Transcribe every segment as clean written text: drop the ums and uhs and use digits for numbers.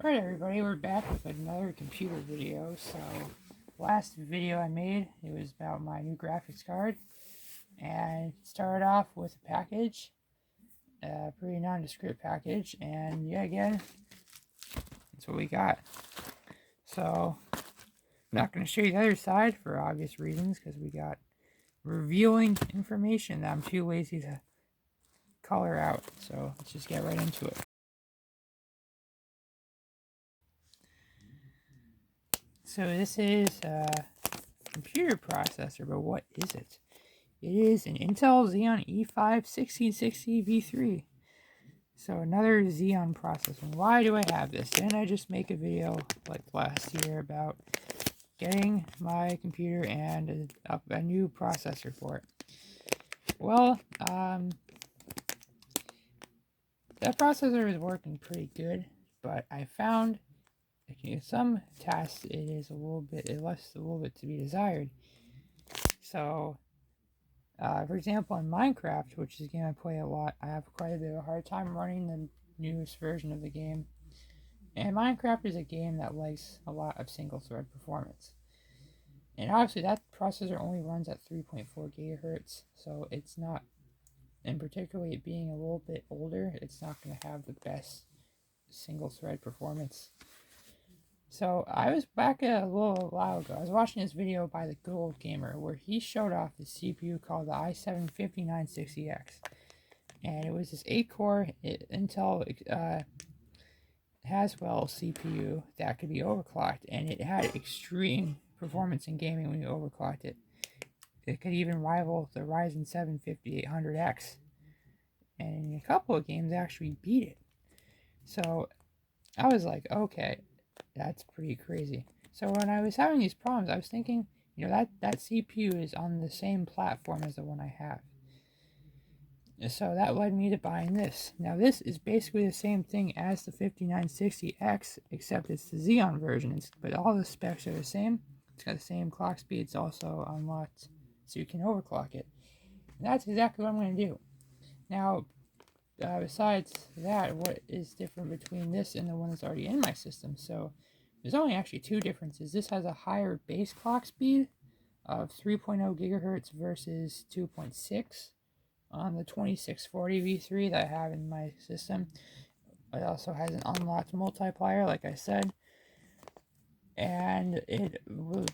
Alright everybody, we're back with another computer video. So, last video I made, it was about my new graphics card. And it started off with a package, a pretty nondescript package, and yeah, again, that's what we got. So, I'm not going to show you the other side for obvious reasons, because we got revealing information that I'm too lazy to color out. So, let's just get right into it. So this is a computer processor, but what is it? It is an Intel Xeon E5 1660 V3. So another Xeon processor. Why do I have this? Didn't I just make a video like last year about getting my computer and a new processor for it? Well, that processor is working pretty good, but I found some tasks it left a little bit to be desired. So, for example, in Minecraft, which is a game I play a lot, I have quite a bit of a hard time running the newest version of the game. And Minecraft is a game that likes a lot of single thread performance. And obviously that processor only runs at 3.4 gigahertz, so it's not, and particularly it being a little bit older, it's not going to have the best single thread performance. So I was back a little while ago, I was watching this video by the Good Old Gamer where he showed off the CPU called the i7-5960X. And it was this 8-core Intel Haswell CPU that could be overclocked, and it had extreme performance in gaming when you overclocked it. It could even rival the Ryzen 7 5800X. And in a couple of games actually beat it. So I was like, okay, that's pretty crazy. So when I was having these problems, I was thinking, that CPU is on the same platform as the one I have. So that led me to buying this. Now this is basically the same thing as the 5960X, except it's the Xeon version. But all the specs are the same. It's got the same clock speeds also unlocked, so you can overclock it. And that's exactly what I'm going to do. Now, besides that, what is different between this and the one that's already in my system? So there's only actually two differences. This has a higher base clock speed of 3.0 gigahertz versus 2.6 on the 2640 V3 that I have in my system. It also has an unlocked multiplier, like I said. And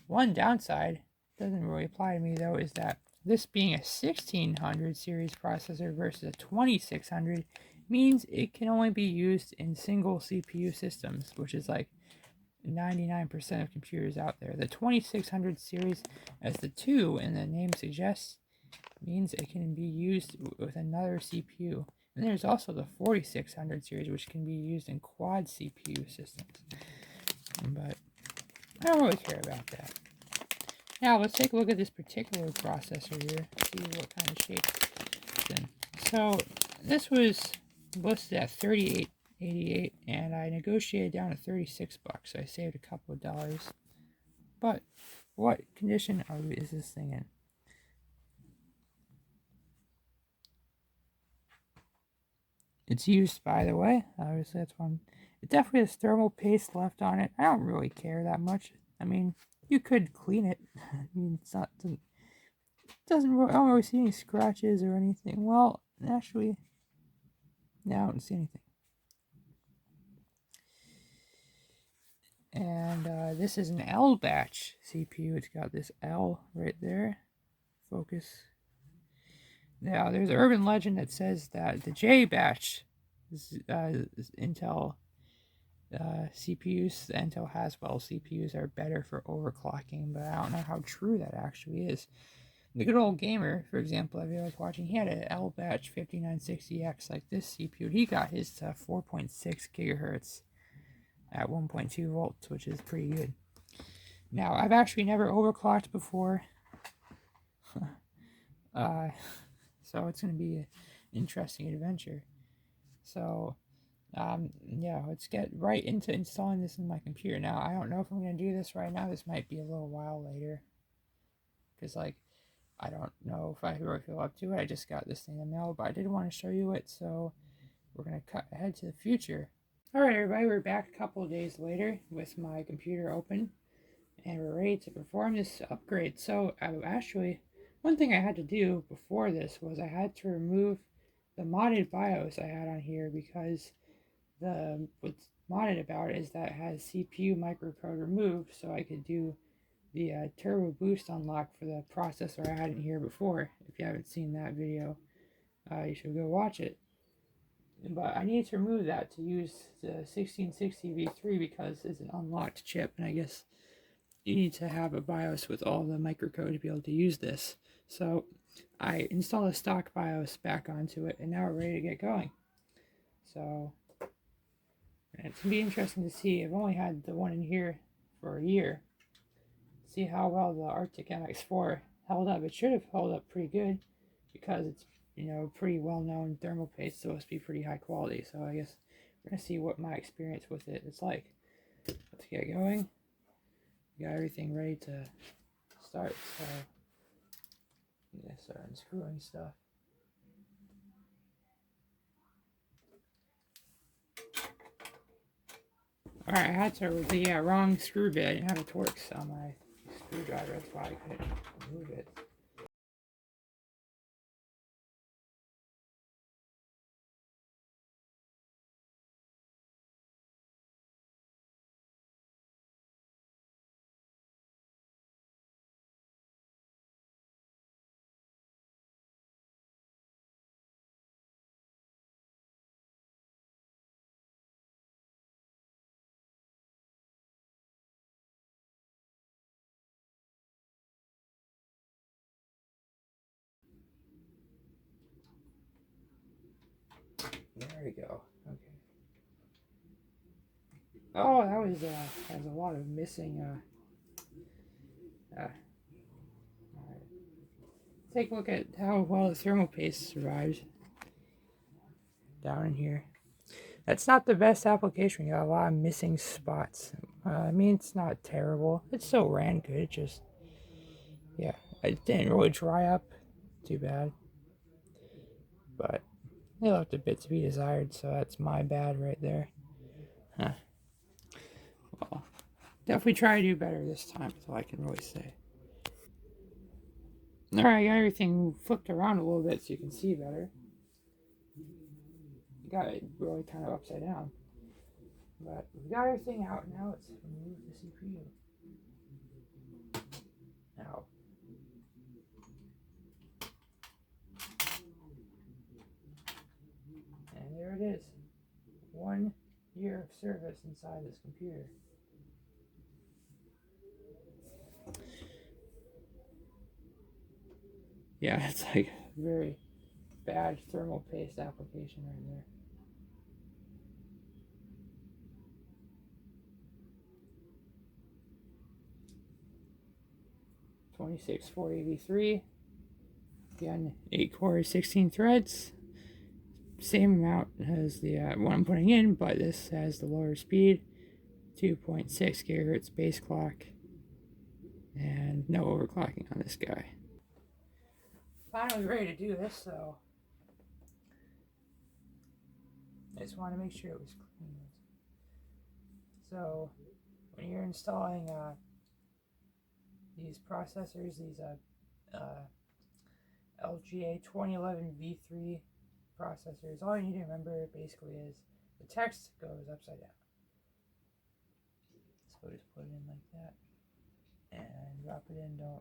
one downside, doesn't really apply to me though, is that this being a 1600 series processor versus a 2600 means it can only be used in single CPU systems, which is like 99% of computers out there. The 2600 series, as the 2 in the name suggests, means it can be used with another CPU. And there's also the 4600 series, which can be used in quad CPU systems. But I don't really care about that. Now let's take a look at this particular processor here, see what kind of shape it's in. So this was listed at $38.88, and I negotiated down to $36. So I saved a couple of dollars. But what condition is this thing in? It's used, by the way. Obviously, that's one. It definitely has thermal paste left on it. I don't really care that much. I mean, you could clean it. I mean, it's not. I don't really see any scratches or anything. Well, actually, no, I don't see anything. And this is an L batch CPU. It's got this L right there. Focus. Now, there's an urban legend that says that the J batch is Intel CPUs, the Intel Haswell CPUs are better for overclocking, but I don't know how true that actually is. The Good Old Gamer, for example, I was watching, he had an L batch 5960X like this CPU. He got his to 4.6 gigahertz at 1.2 volts, which is pretty good. Now, I've actually never overclocked before. So it's going to be an interesting adventure. So, yeah, let's get right into installing this in my computer. Now, I don't know if I'm going to do this right now. This might be a little while later. Because, like, I don't know if I really feel up to it. I just got this thing in the mail, but I did want to show you it. So, we're going to cut ahead to the future. Alright everybody, we're back a couple of days later with my computer open and we're ready to perform this upgrade. So actually, one thing I had to do before this was I had to remove the modded BIOS I had on here because what's modded about it is that it has CPU microcode removed, so I could do the turbo boost unlock for the processor I had in here before. If you haven't seen that video, you should go watch it. But I need to remove that to use the 1660 V3 because it's an unlocked chip, and I guess you need to have a BIOS with all the microcode to be able to use this. So I installed a stock BIOS back onto it, and now we're ready to get going. So it's going to be interesting to see. I've only had the one in here for a year. See how well the Arctic MX4 held up. It should have held up pretty good because it's, pretty well-known thermal paste, so it's supposed to be pretty high quality. So I guess we're going to see what my experience with it is like. Let's get going. We got everything ready to start, so I'm going to start unscrewing stuff. Alright, I had to the wrong screw bit. I didn't have a Torx on my screwdriver, that's why I couldn't move it. There we go. Okay. Oh, that was has a lot of missing. All right. Take a look at how well the thermal paste survived down in here. That's not the best application. You got a lot of missing spots. I mean, it's not terrible. It still ran good. It just, yeah, it didn't really dry up too bad. But it left a bit to be desired, so that's my bad right there. Huh. Well, definitely try to do better this time, is all I can really say. Alright, I got everything flipped around a little bit so you can see better. Got it really kind of upside down. But we got everything out now. Let's remove the CPU. Now, and there it is. 1 year of service inside this computer. Yeah, it's like a very bad thermal paste application right there. .2640 V3. Again, 8 cores, 16 threads. Same amount as the one I'm putting in, but this has the lower speed. 2.6 gigahertz base clock. And no overclocking on this guy. Finally ready to do this, so I just want to make sure it was clean. So when you're installing these processors, these LGA 2011 V3 processors, all you need to remember basically is the text goes upside down. So just put it in like that and drop it in. Don't,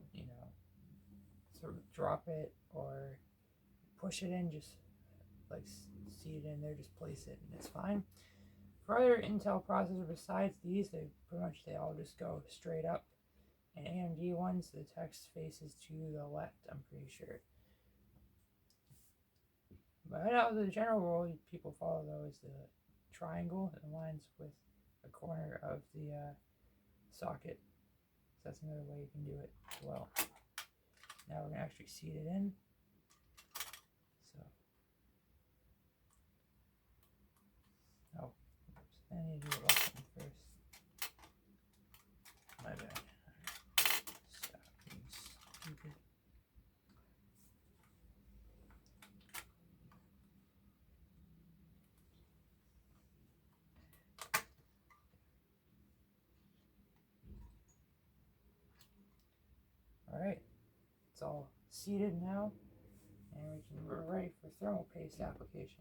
sort of drop it or push it in, just like see it in there, just place it and it's fine. For other Intel processors besides these, they all just go straight up. And AMD ones, the text faces to the left, I'm pretty sure. But I know the general rule people follow though is the triangle that aligns with the corner of the socket. So that's another way you can do it as well. Now we're going to actually seat it in. So, oh, oops, I need to do the left one first. My bad. Stop being stupid. seated now, and we're ready for thermal paste application.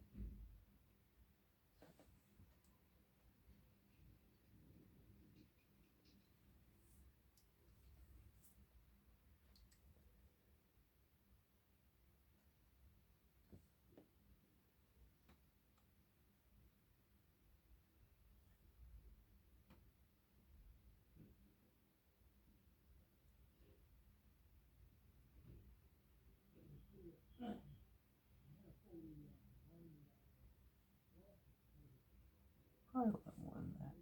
Probably a little more than that.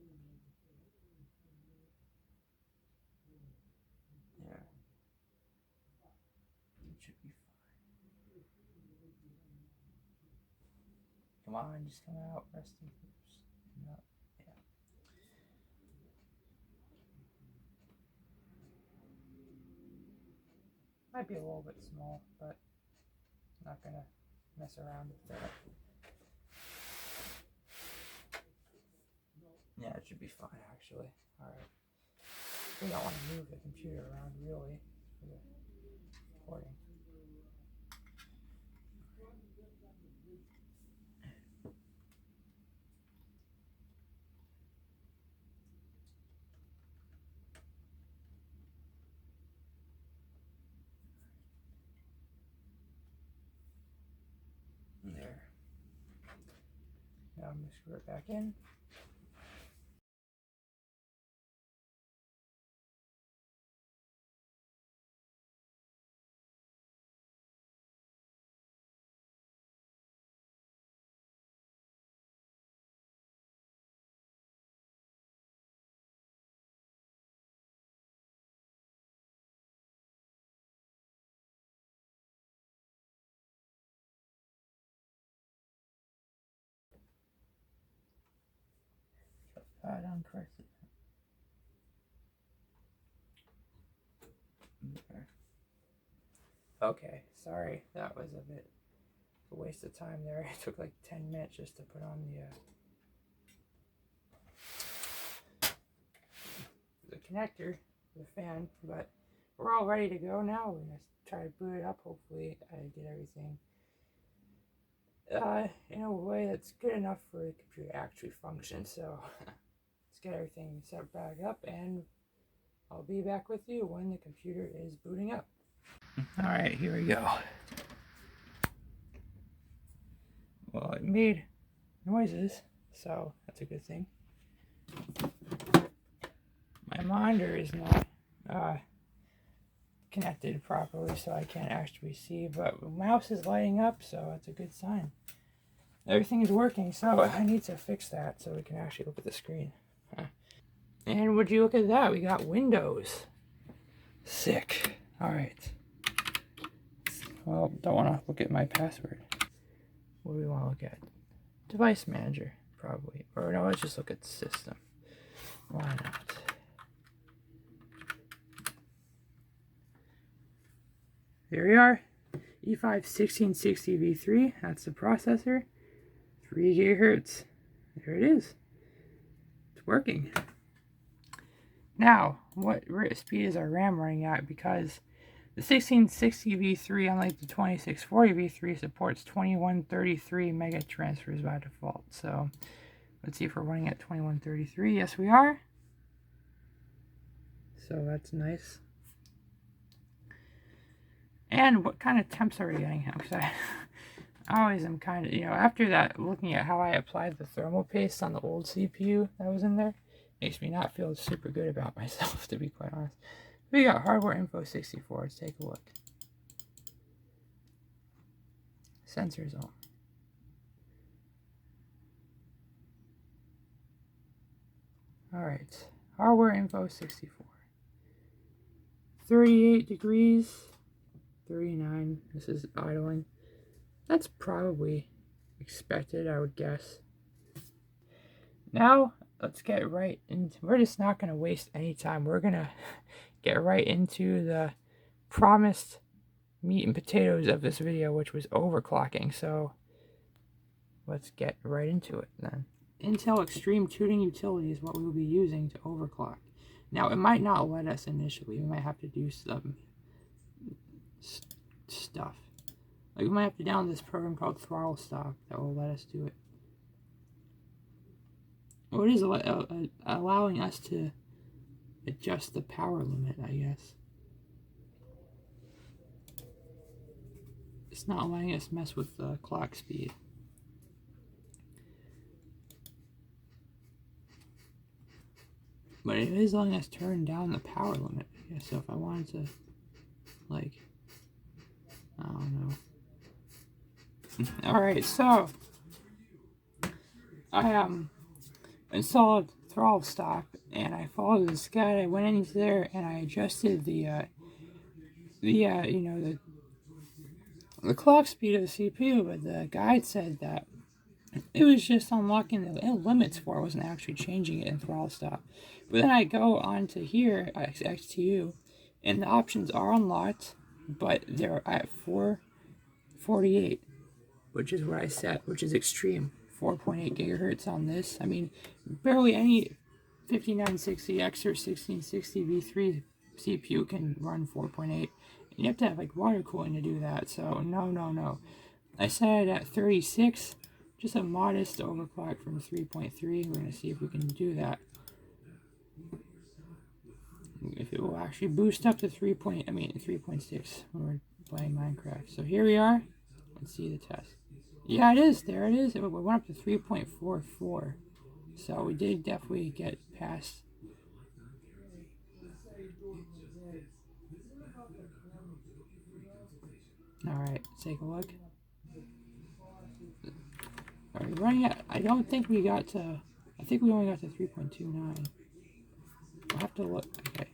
There. It should be fine. Come on, just come out. Resting groups. No. Yeah. Might be a little bit small, but I'm not gonna mess around with that. Yeah, it should be fine actually. Alright. We don't want to move the computer around really for the recording. There. Now I'm going to screw it back in. Pad on correctly. Okay, sorry, that was a bit of a waste of time there. It took like 10 minutes just to put on the connector for the fan, but we're all ready to go now. We're going to try to boot it up. Hopefully I get everything in a way that's good enough for the computer to actually function. So let's get everything set back up, and I'll be back with you when the computer is booting up. Alright, here we go. Well, it made noises, so that's a good thing. My monitor is not connected properly, so I can't actually see, but the mouse is lighting up, so that's a good sign. Everything is working, so I need to fix that so we can actually look at the screen. And would you look at that? We got Windows. Sick. Alright. Well, don't want to look at my password. What do we want to look at? Device Manager, probably. Or no, let's just look at System. Why not? There we are. E5-1660V3. That's the processor. 3 gigahertz. There it is. It's working. Now, what speed is our RAM running at? Because the 1660V3, unlike the 2640V3, supports 2133 mega transfers by default. So, let's see if we're running at 2133. Yes, we are. So, that's nice. And what kind of temps are we getting? Because I always am kind of, after that, looking at how I applied the thermal paste on the old CPU that was in there, makes me not feel super good about myself, to be quite honest. We got hardware info 64. Let's take a look. Sensors on. Alright. Hardware info 64. 38 degrees. 39. This is idling. That's probably expected, I would guess. Now, let's get right into, we're just not going to waste any time. We're going to get right into the promised meat and potatoes of this video, which was overclocking. So let's get right into it then. Intel Extreme Tuning Utility is what we will be using to overclock. Now, it might not let us initially. We might have to do some stuff. Like, we might have to download this program called Throttle Stop that will let us do it. Well, it is allowing us to adjust the power limit, I guess. It's not letting us mess with the clock speed. But it is letting us turn down the power limit. Yeah, so if I wanted to, like, I don't know. Alright, so I installed Throttle Stop, and I followed this guide. I went into there and I adjusted the clock speed of the CPU, but the guide said that it was just unlocking the limits for it, wasn't actually changing it in Throttle Stop. But then I go on to here, XTU, and the options are unlocked, but they're at 448, which is what I set, which is extreme. 4.8 gigahertz on this. I mean, barely any 5960X or 1660 V3 CPU can run 4.8. And you have to have like water cooling to do that, so no. I set it at 36, just a modest overclock from 3.3. We're going to see if we can do that. If it will actually boost up to 3.6 when we're playing Minecraft. So here we are. Let's see the test. Yeah, it is. There it is. It went up to 3.44. So we did definitely get past. Alright, let's take a look. Are we running at? I don't think we got to. I think we only got to 3.29. We'll have to look. Okay.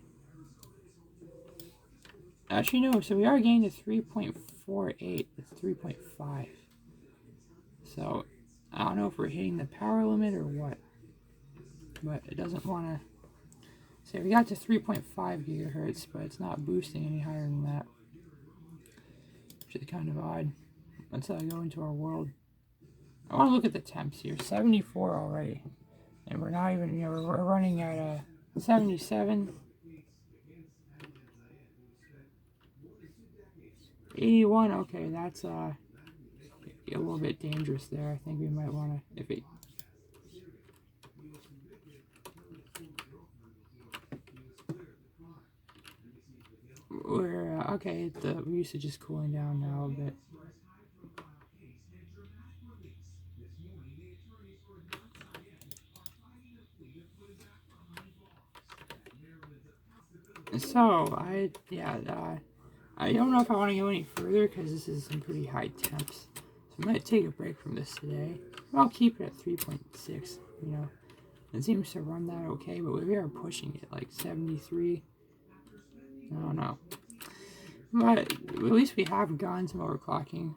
Actually, no. So we are getting to 3.48. It's 3.5. So I don't know if we're hitting the power limit or what. But it doesn't want to. So we got to 3.5 gigahertz, but it's not boosting any higher than that. Which is kind of odd. Until I go into our world. I want to look at the temps here. 74 already. And we're not even, we're running at 77. 81, okay, that's a little bit dangerous there. I think we might want to, if it... We're, okay, the usage is cooling down now a bit. So, I don't know if I want to go any further because this is some pretty high temps. So I'm going to take a break from this today. I'll keep it at 3.6, It seems to run that okay, but we are pushing it, like 73. I don't know. But at least we have gotten some overclocking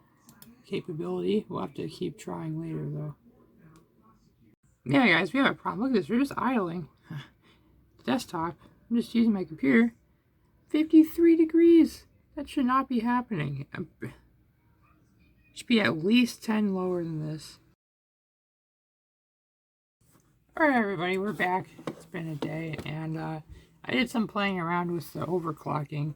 capability. We'll have to keep trying later, though. Yeah, guys, we have a problem. Look at this. We're just idling. Desktop. I'm just using my computer. 53 degrees. That should not be happening. It should be at least 10 lower than this. Alright, everybody, we're back. It's been a day, and I did some playing around with the overclocking,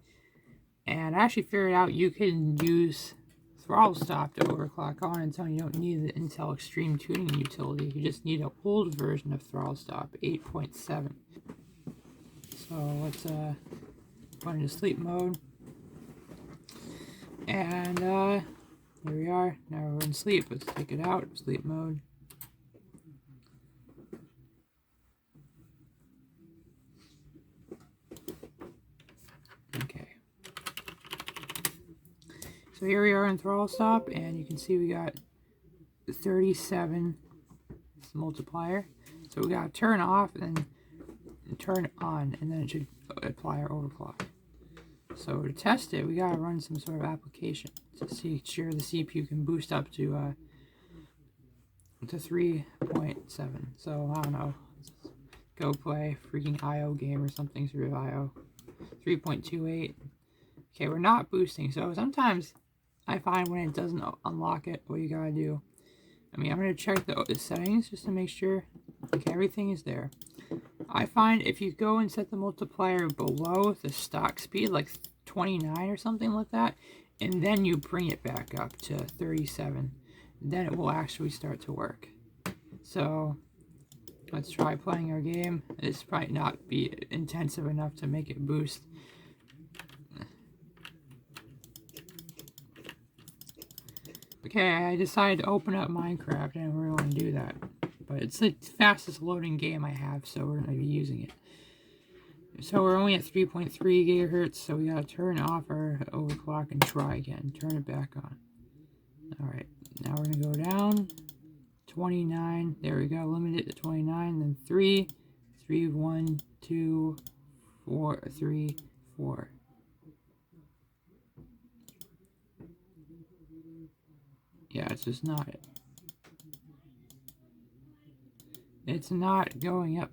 and I actually figured out you can use Throttle Stop to overclock on its own. You don't need the Intel Extreme Tuning utility. You just need an old version of Throttle Stop, 8.7. So let's go into sleep mode. And here we are. Now we're in sleep. Let's take it out. Sleep mode. Okay. So here we are in Throttle Stop, and you can see we got 37 multiplier. So we got to turn off and turn on, and then it should apply our overclock. So to test it, we got to run some sort of application to see sure the CPU can boost up to 3.7. So I don't know, go play freaking IO game or something, sort of IO. 3.28. Okay, we're not boosting. So sometimes I find when it doesn't unlock it, what you gotta do. I'm gonna check the settings just to make sure. Okay, everything is there. I find if you go and set the multiplier below the stock speed, like 29 or something like that, and then you bring it back up to 37. Then it will actually start to work. So let's try playing our game. This might not be intensive enough to make it boost. Okay, I decided to open up Minecraft. I didn't really want to do that. But it's the fastest loading game I have, so we're going to be using it. So we're only at 3.3 gigahertz, so we gotta turn off our overclock and try again. Turn it back on. Alright, now we're gonna go down. 29, there we go, limit it to 29, then 3, 3, 1, 2, 4, 3, 4. Yeah, it's just not it. It's not going up.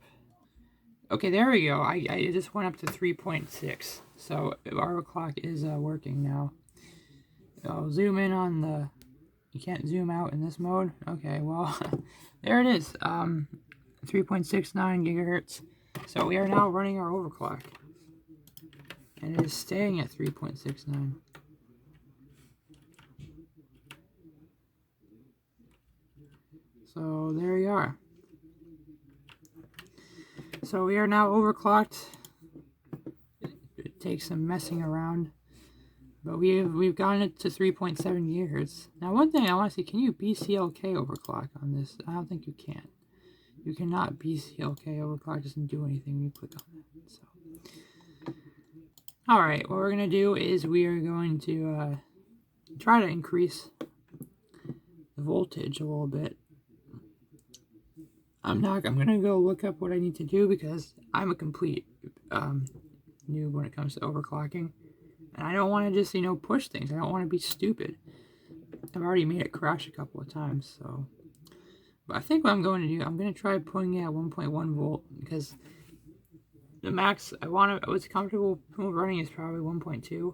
Okay, there we go. I just went up to 3.6. So our clock is working now. I'll zoom in on the... You can't zoom out in this mode? Okay, well, there it is. 3.69 gigahertz. So we are now running our overclock. And it is staying at 3.69. So there you are. So we are now overclocked. It takes some messing around. But we've gotten it to 3.7 gigahertz. Now one thing I want to see, can you BCLK overclock on this? I don't think you can. You cannot BCLK overclock, it doesn't do anything when you click on that. So. Alright, what we're going to do is we are going to try to increase the voltage a little bit. I'm going to go look up what I need to do because I'm a complete noob when it comes to overclocking. And I don't want to just, push things. I don't want to be stupid. I've already made it crash a couple of times, so. But I think what I'm going to do, I'm going to try putting it at 1.1 volt because the max I was comfortable running is probably 1.2.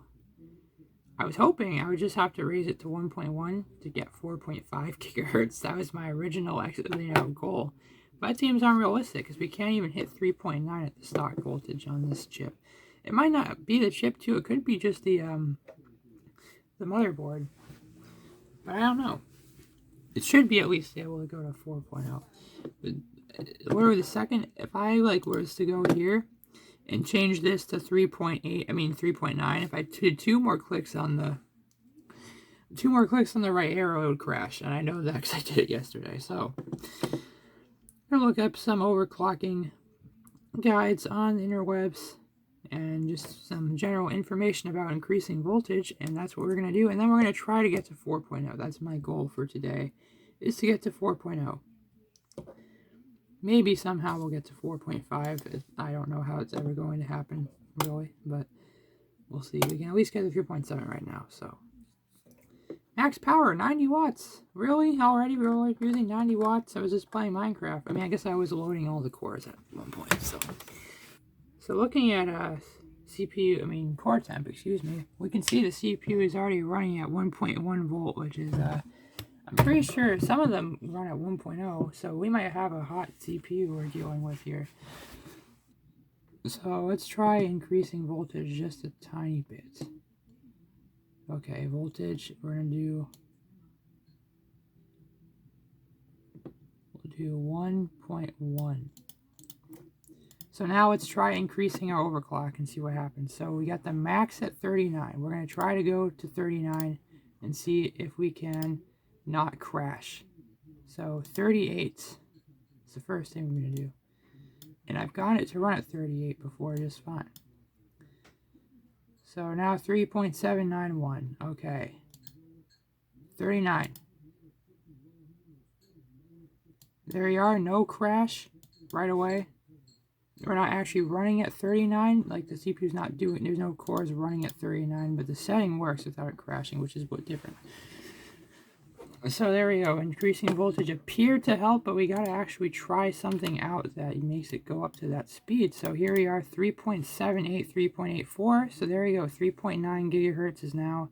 I was hoping I would just have to raise it to 1.1 to get 4.5 gigahertz. That was my original goal. But that seems unrealistic because we can't even hit 3.9 at the stock voltage on this chip. It might not be the chip too. It could be just the motherboard. But I don't know. It should be at least able to go to 4.0. But whatever the second, if I was to go here and change this to 3.9, if I did two more clicks on the right arrow, it would crash. And I know that because I did it yesterday. So I'm gonna look up some overclocking guides on the interwebs and just some general information about increasing voltage, and that's what we're going to do. And then we're going to try to get to 4.0. That's my goal for today, is to get to 4.0. Maybe somehow we'll get to 4.5. I don't know how it's ever going to happen, really, but we'll see. We can at least get to 3.7 right now, so. Max power, 90 watts. Really? Already? We're only using 90 watts? I was just playing Minecraft. I mean, I guess I was loading all the cores at one point, so. So looking at core temp, we can see the CPU is already running at 1.1 volt, which is, I'm pretty sure some of them run at 1.0, so we might have a hot CPU we're dealing with here. So let's try increasing voltage just a tiny bit. Okay, voltage, we'll do 1.1. So now let's try increasing our overclock and see what happens. So we got the max at 39. We're going to try to go to 39 and see if we can not crash. So 38 is the first thing we're going to do. And I've got it to run at 38 before just fine. So now 3.791. Okay. 39. There you are. No crash right away. We're not actually running at 39, like the CPU's not doing, there's no cores running at 39, but the setting works without it crashing, which is what different. So there we go, increasing voltage appeared to help, but we gotta actually try something out that makes it go up to that speed. So here we are, 3.78, 3.84, so there you go, 3.9 gigahertz is now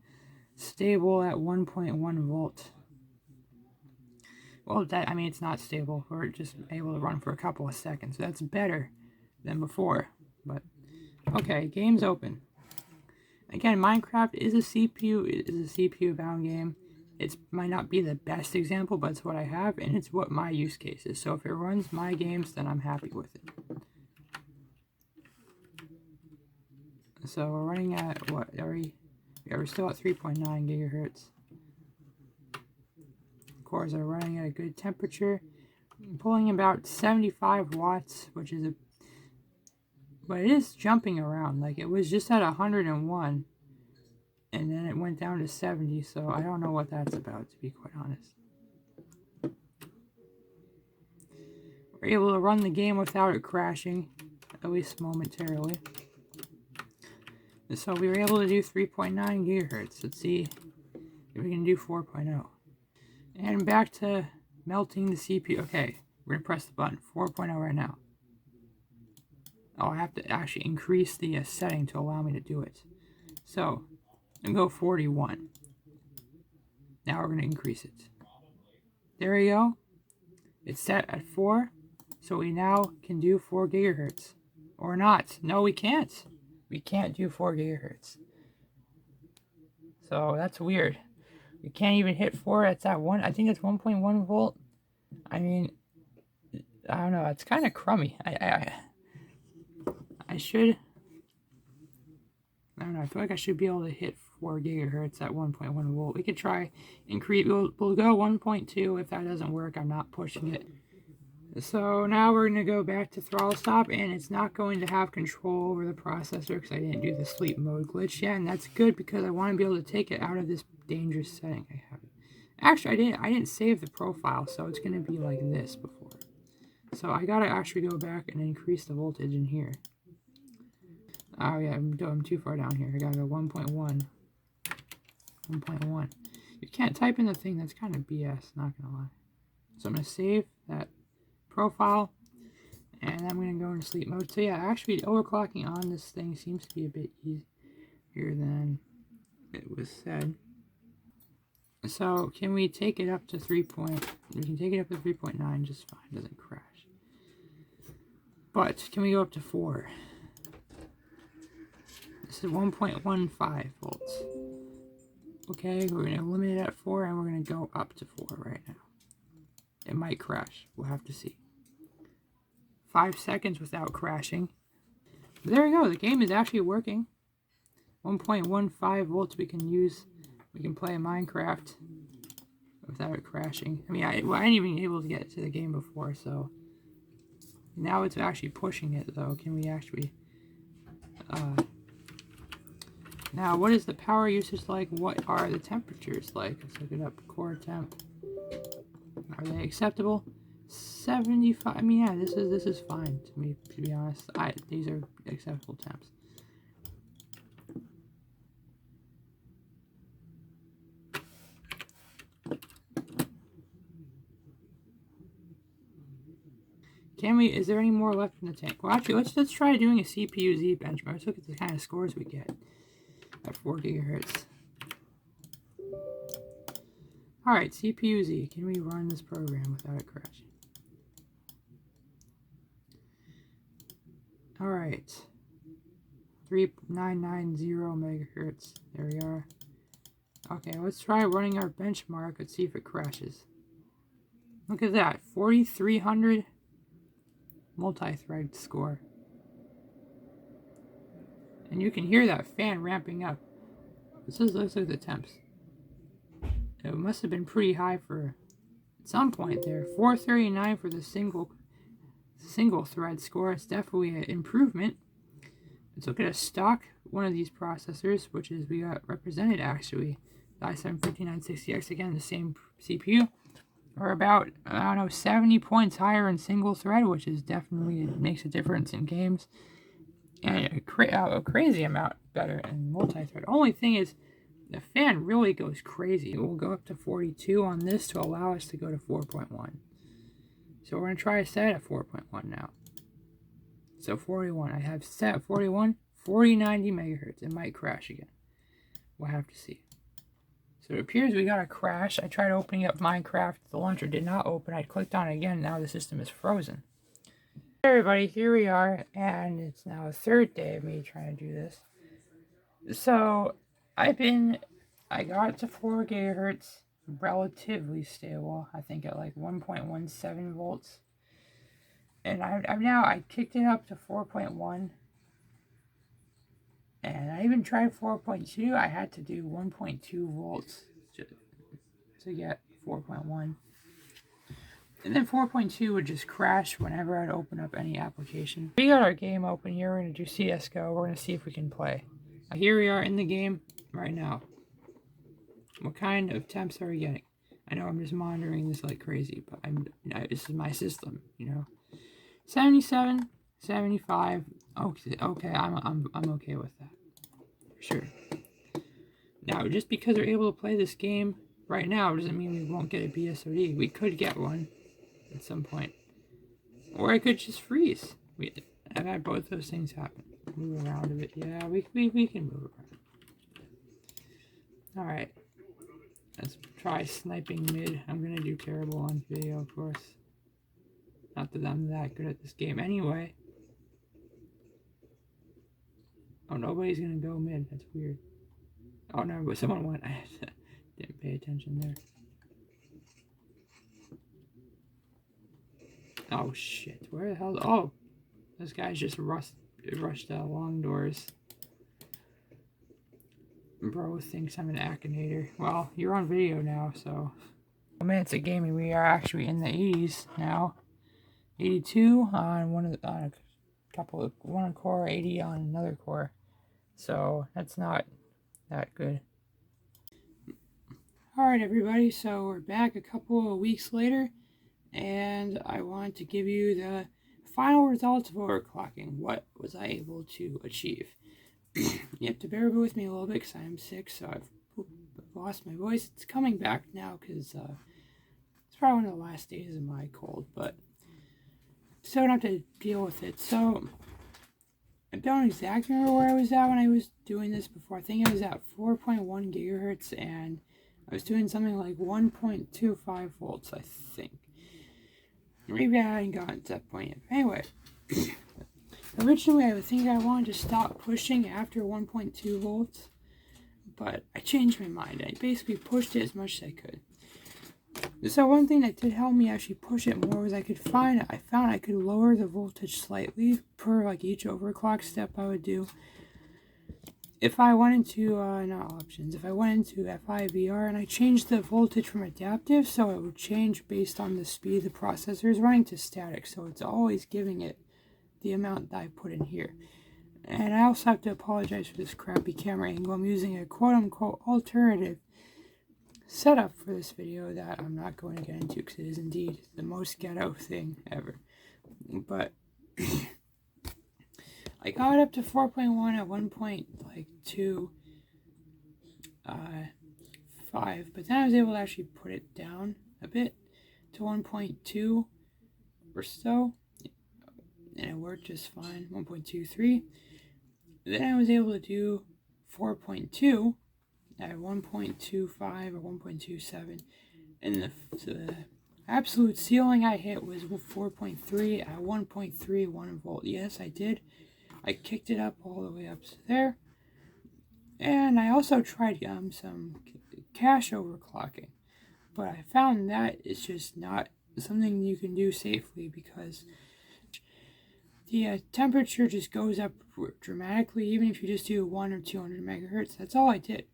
stable at 1.1 volt. Well, it's not stable, we're just able to run for a couple of seconds, so that's better than before, but okay, game's open. Again, Minecraft is a CPU bound game. It might not be the best example, but it's what I have, and it's what my use case is. So if it runs my games, then I'm happy with it. So we're running at what? We're still at 3.9 gigahertz. Cores are running at a good temperature, pulling about 75 watts, which is but it is jumping around. Like, it was just at 101, and then it went down to 70, so I don't know what that's about, to be quite honest. We're able to run the game without it crashing, at least momentarily. So we were able to do 3.9 gigahertz. Let's see if we can do 4.0. And back to melting the CPU. Okay, we're gonna press the button. 4.0 right now. Oh, I have to actually increase the setting to allow me to do it. So, I'm gonna go 41. Now we're gonna increase it. There we go. It's set at 4, so we now can do 4 gigahertz. Or not. No, we can't. We can't do 4 gigahertz. So that's weird. We can't even hit 4. It's at 1. I think it's 1.1 volt. I mean, I don't know. It's kind of crummy. I should. I don't know. I feel like I should be able to hit 4 gigahertz at 1.1 volt. We could try increase. We'll go 1.2. If that doesn't work, I'm not pushing it. So now we're going to go back to throttle stop, and it's not going to have control over the processor because I didn't do the sleep mode glitch yet, and that's good because I want to be able to take it out of this dangerous setting I have. Actually, I didn't save the profile, so it's going to be like this before. So I got to actually go back and increase the voltage in here. Oh yeah, I'm too far down here. I got to go 1.1. 1.1. You can't type in the thing. That's kind of BS, not going to lie. So I'm going to save that profile, and I'm going to go into sleep mode. So yeah, actually overclocking on this thing seems to be a bit easier than it was said. So can we take it up to 3 point? We can take it up to 3.9 just fine, doesn't crash. But can we go up to 4? This is 1.15 volts. Okay, we're going to limit it at 4, and we're going to go up to 4 right now. It might crash. We'll have to see. 5 seconds without crashing. But there we go. The game is actually working. 1.15 volts we can use. We can play Minecraft without it crashing. I mean, I ain't even able to get to the game before, so... Now it's actually pushing it, though. Can we actually... Now, what is the power usage like? What are the temperatures like? Let's look it up. Core temp. Are they acceptable? 75. I mean, yeah, this is fine to me, to be honest. These are acceptable temps. Can we? Is there any more left in the tank? Well, actually, let's try doing a CPU-Z benchmark. Let's look at the kind of scores we get at 4 gigahertz. All right, CPU-Z. Can we run this program without it crashing? All right, 3990 megahertz. There we are. Okay, let's try running our benchmark. Let's see if it crashes. Look at that, 4300 multi-thread score. And you can hear that fan ramping up. Let's look at the temps. It must have been pretty high for at some point there. 439 for the single thread score. It's definitely an improvement. Let's look at a stock one of these processors, which is we got represented actually. The i7-5960X, again the same CPU. Or about, I don't know, 70 points higher in single thread, which is definitely, it makes a difference in games. And a crazy amount better in multi-thread. Only thing is, the fan really goes crazy. It will go up to 42 on this to allow us to go to 4.1. So we're going to try to set it at 4.1 now. So 41. I have set 41, 4090 megahertz. It might crash again. We'll have to see. So it appears we got a crash. I tried opening up Minecraft. The launcher did not open. I clicked on it again. Now the system is frozen. Hey everybody, here we are. And it's now the third day of me trying to do this. So I got to 4 gigahertz, relatively stable. I think at like 1.17 volts. And I kicked it up to 4.1. And I even tried 4.2. I had to do 1.2 volts to get 4.1. And then 4.2 would just crash whenever I'd open up any application. We got our game open here. We're going to do CSGO. We're going to see if we can play. Here we are in the game right now. What kind of temps are we getting? I know I'm just monitoring this like crazy, but this is my system, you know. 77, 75. Okay, I'm okay with that. Sure. Now, just because we're able to play this game right now doesn't mean we won't get a BSOD. We could get one at some point. Or I could just freeze. I've had both those things happen. Move around a bit. Yeah, we can move around. Alright. Let's try sniping mid. I'm gonna do terrible on video, of course. Not that I'm that good at this game anyway. Oh, nobody's gonna go mid. That's weird. Oh, no, but someone went. I didn't pay attention there. Oh, shit. Where the hell? Oh, this guy's just rushed long doors. Bro thinks I'm an Akinator. Well, you're on video now, so. Minutes of gaming, we are actually in the 80s now. 82 on one core, 80 on another core. So that's not that good. Alright everybody, so we're back a couple of weeks later, and I want to give you the final results of overclocking. What was I able to achieve? You have to bear with me a little bit because I am sick, so I've lost my voice. It's coming back now because it's probably one of the last days of my cold, but so I don't have to deal with it. So I don't exactly remember where I was at when I was doing this before. I think I was at 4.1 gigahertz and I was doing something like 1.25 volts, I think. Maybe I hadn't gotten to that point yet. Anyway, originally I was thinking I wanted to stop pushing after 1.2 volts, but I changed my mind. I basically pushed it as much as I could. So one thing that did help me actually push it more was I found I could lower the voltage slightly per like each overclock step I would do. If I went into, if I went into FIVR and I changed the voltage from adaptive, so it would change based on the speed the processor is running, to static, so it's always giving it the amount that I put in here. And I also have to apologize for this crappy camera angle. I'm using a quote-unquote alternative setup for this video that I'm not going to get into because it is indeed the most ghetto thing ever. But I got up to 4.1 at 1.25, but then I was able to actually put it down a bit to 1.2 or so, and it worked just fine. 1.23. Then I was able to do 4.2 at 1.25 or 1.27, and the absolute ceiling I hit was 4.3 at 1.31 volt. Yes, I did. I kicked it up all the way up to there. And I also tried some cache overclocking, but I found that it's just not something you can do safely because the temperature just goes up dramatically, even if you just do 100 or 200 megahertz. That's all I did.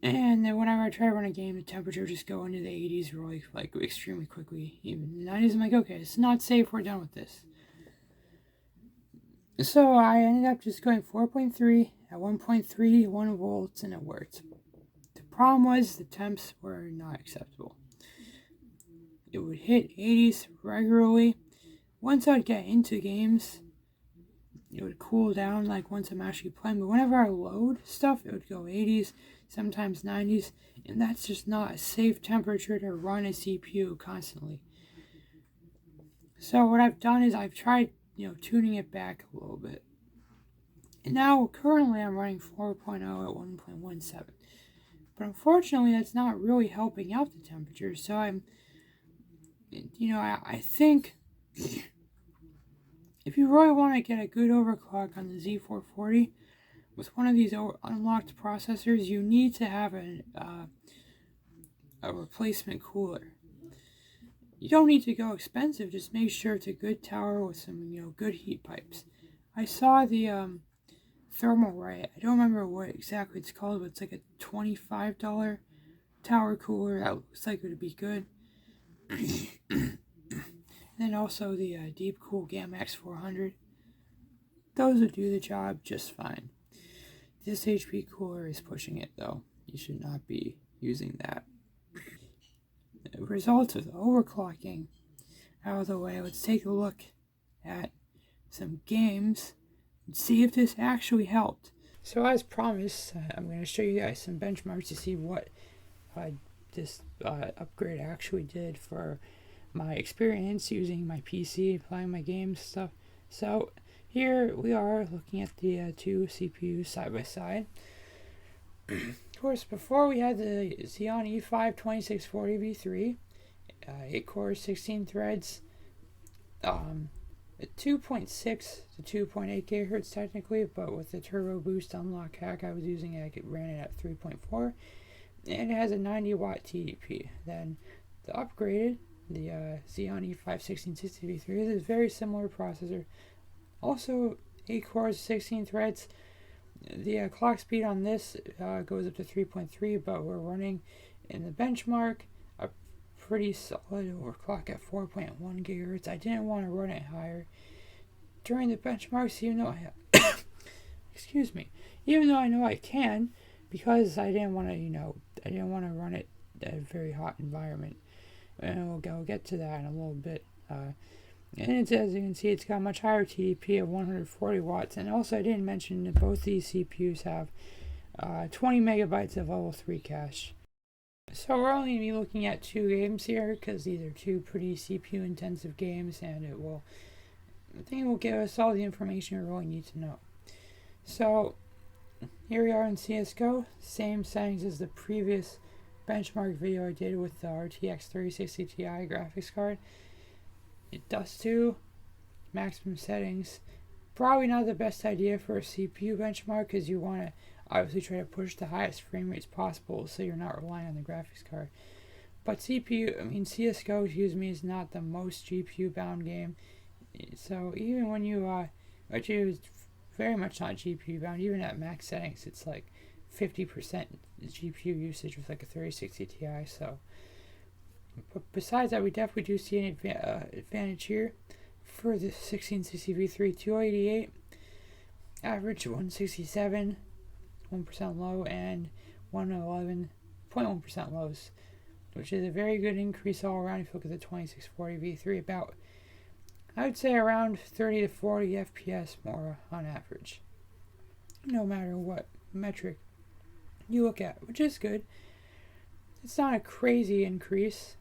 And then whenever I try to run a game, the temperature just go into the 80s really, like, extremely quickly. Even the 90s, I'm like, okay, it's not safe, we're done with this. So I ended up just going 4.3 at 1.31 volts, and it worked. The problem was the temps were not acceptable. It would hit 80s regularly. Once I'd get into games, it would cool down, like once I'm actually playing. But whenever I load stuff, it would go 80s, sometimes 90s, and that's just not a safe temperature to run a CPU constantly. So what I've done is I've tried, tuning it back a little bit. And now, currently, I'm running 4.0 at 1.17. But unfortunately, that's not really helping out the temperature. So I think if you really want to get a good overclock on the Z440, with one of these unlocked processors, you need to have a replacement cooler. You don't need to go expensive, just make sure it's a good tower with some, good heat pipes. I saw the thermal right. I don't remember what exactly it's called, but it's like a $25 tower cooler. That looks like it would be good. And then also the Deep Cool Gamma X400. Those would do the job just fine. This HP cooler is pushing it though. You should not be using that. The results of the overclocking out of the way, let's take a look at some games and see if this actually helped. So as promised, I'm going to show you guys some benchmarks to see what this upgrade actually did for my experience using my PC, playing my games stuff. So here we are looking at the two CPUs side by side. Of course, before we had the Xeon E5 2640 V3, 8 cores, 16 threads, 2.6 to 2.8 GHz technically, but with the turbo boost unlock hack I was using, I ran it at 3.4, and it has a 90 watt TDP. Then the upgraded, the Xeon E5 1660 V3 is a very similar processor. Also 8 cores, 16 threads. The clock speed on this goes up to 3.3, but we're running in the benchmark a pretty solid overclock at 4.1 gigahertz. I didn't want to run it higher during the benchmarks, even though excuse me, even though I know I can, because I didn't want to run it at a very hot environment. And we'll get to that in a little bit. And it's, as you can see, it's got a much higher TDP of 140 watts. And also, I didn't mention that both these CPUs have 20 megabytes of level 3 cache. So we're only going to be looking at 2 games here, because these are 2 pretty CPU intensive games, and I think it will give us all the information we really need to know. So here we are in CSGO, same settings as the previous benchmark video I did with the RTX 3060 Ti graphics card. It does too. Maximum settings. Probably not the best idea for a CPU benchmark, because you want to obviously try to push the highest frame rates possible so you're not relying on the graphics card. But CSGO, is not the most GPU bound game. So even when you, actually it was very much not GPU bound, even at max settings, it's like 50% GPU usage with like a 3060 Ti, so. But besides that, we definitely do see an advantage here for the 1660 V3 288, average 167, 1% low, and 111.1% lows, which is a very good increase all around. If you look at the 2640 V3, about, I would say around 30 to 40 FPS more on average, no matter what metric you look at, which is good. It's not a crazy increase,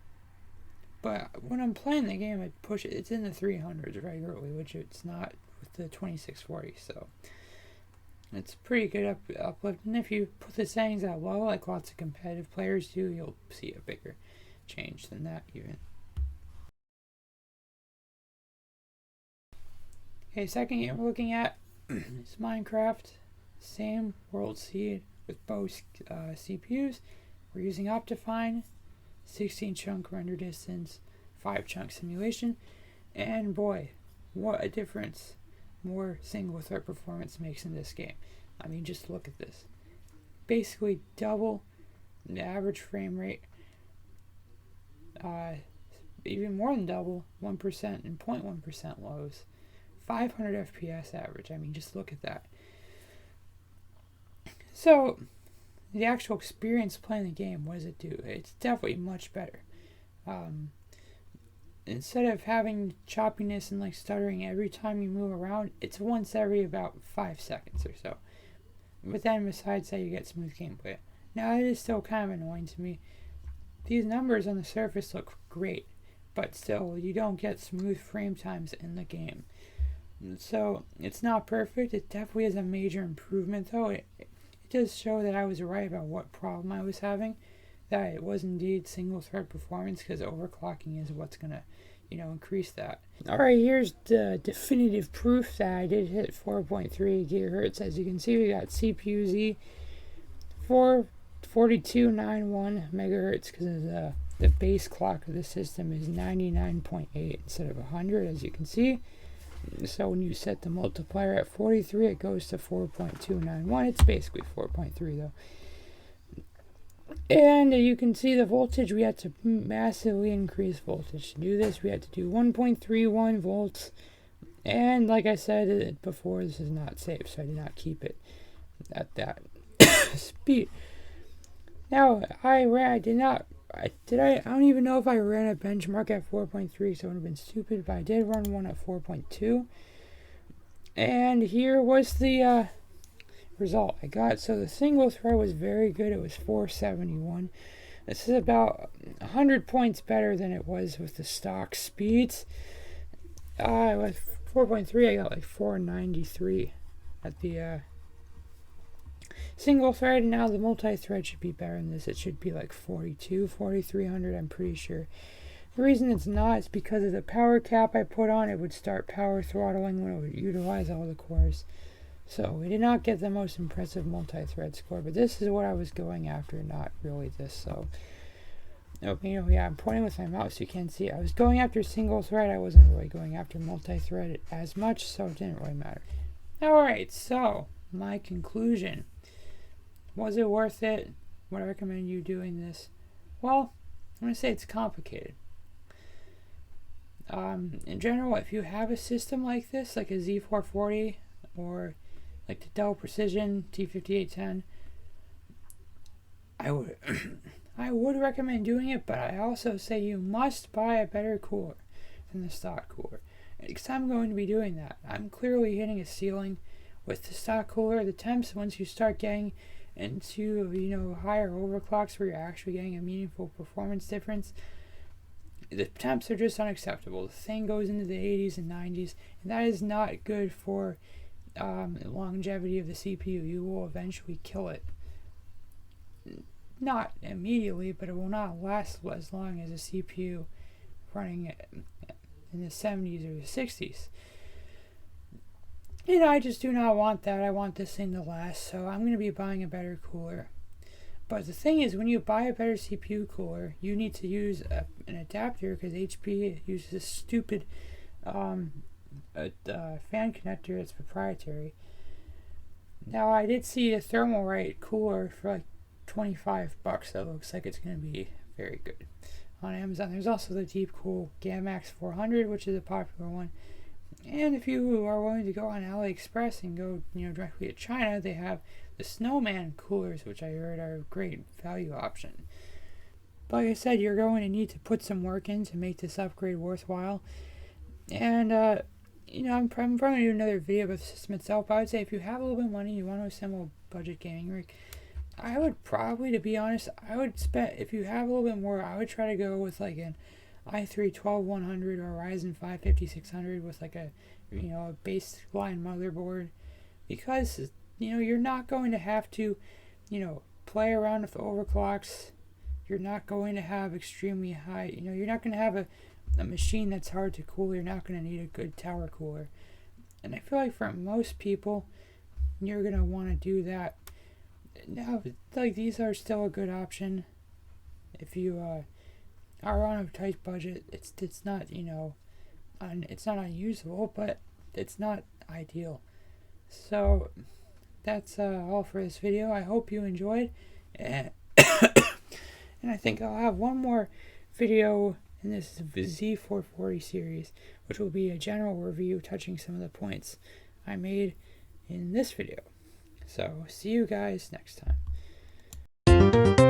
but when I'm playing the game, I push it. It's in the 300s regularly, which it's not with the 2640. So it's pretty good uplift. And if you put the settings at low, like lots of competitive players do, you'll see a bigger change than that even. Okay, second game we're looking at is Minecraft. Same world seed with both CPUs. We're using Optifine, 16 chunk render distance, 5 chunk simulation, and boy, what a difference more single thread performance makes in this game. I mean, just look at this. Basically double the average frame rate, even more than double, 1% and 0.1% lows, 500 FPS average. I mean, just look at that. So the actual experience playing the game, what does it do? It's definitely much better. Instead of having choppiness and like stuttering every time you move around, it's once every about 5 seconds or so. But then besides that, you get smooth gameplay. Now it is still kind of annoying to me. These numbers on the surface look great, but still you don't get smooth frame times in the game. So it's not perfect. It definitely is a major improvement though. It does show that I was right about what problem I was having, that it was indeed single thread performance, because overclocking is what's going to increase that. Alright, here's the definitive proof that I did hit 4.3 gigahertz. As you can see, we got CPU Z 44291 megahertz because the base clock of the system is 99.8 instead of 100, as you can see. So when you set the multiplier at 43, it goes to 4.291. It's basically 4.3 though. And you can see the voltage. We had to massively increase voltage. To do this, we had to do 1.31 volts. And like I said before, this is not safe, so I did not keep it at that speed. Now, I don't even know if I ran a benchmark at 4.3, so it would have been stupid, but I did run one at 4.2. And here was the result I got. So the single thread was very good. It was 471. This is about 100 points better than it was with the stock speeds. With 4.3, I got like 493 at the single thread. Now the multi-thread should be better than this. It should be like 4300, I'm pretty sure. The reason it's not is because of the power cap I put on. It would start power throttling when it would utilize all the cores. So we did not get the most impressive multi-thread score, but this is what I was going after, not really this. So, yeah, I'm pointing with my mouse, you can't see it. I was going after single thread. I wasn't really going after multi-thread as much, so it didn't really matter. Alright, so my conclusion. Was it worth it? Would I recommend you doing this? Well, I'm going to say it's complicated. In general, if you have a system like this, like a Z440 or like the Dell Precision T5810, I would recommend doing it, but I also say you must buy a better cooler than the stock cooler, because I'm going to be doing that. I'm clearly hitting a ceiling with the stock cooler. The temps, once you start getting into higher overclocks where you're actually getting a meaningful performance difference, the temps are just unacceptable. The thing goes into the 80s and 90s, and that is not good for longevity of the CPU. You will eventually kill it. Not immediately, but it will not last as long as a CPU running in the 70s or the 60s. And I just do not want that. I want this thing to last, so I'm going to be buying a better cooler. But the thing is, when you buy a better CPU cooler, you need to use an adapter, because HP uses this stupid fan connector that's proprietary. Now, I did see a Thermalright cooler for like $25 that looks like it's going to be very good on Amazon. There's also the Deepcool Gamax 400, which is a popular one. And if you are willing to go on AliExpress and go directly to China, they have the Snowman coolers, which I heard are a great value option. But like I said, you're going to need to put some work in to make this upgrade worthwhile. And I'm probably going to do another video about the system itself. But I would say if you have a little bit of money, you want to assemble a budget gaming rig, I would probably, to be honest, if you have a little bit more, I would try to go with like an i3 12100 or Ryzen 5 5600 with like a baseline motherboard, because you're not going to have to play around with overclocks. You're not going to have extremely high, you're not going to have a machine that's hard to cool. You're not going to need a good tower cooler. And I feel like for most people, you're going to want to do that. Now, like, these are still a good option if you are on a tight budget. It's not it's not unusable, but it's not ideal. So that's all for this video. I hope you enjoyed, and I think I'll have one more video in this Z440 series, which will be a general review touching some of the points I made in this video. So see you guys next time.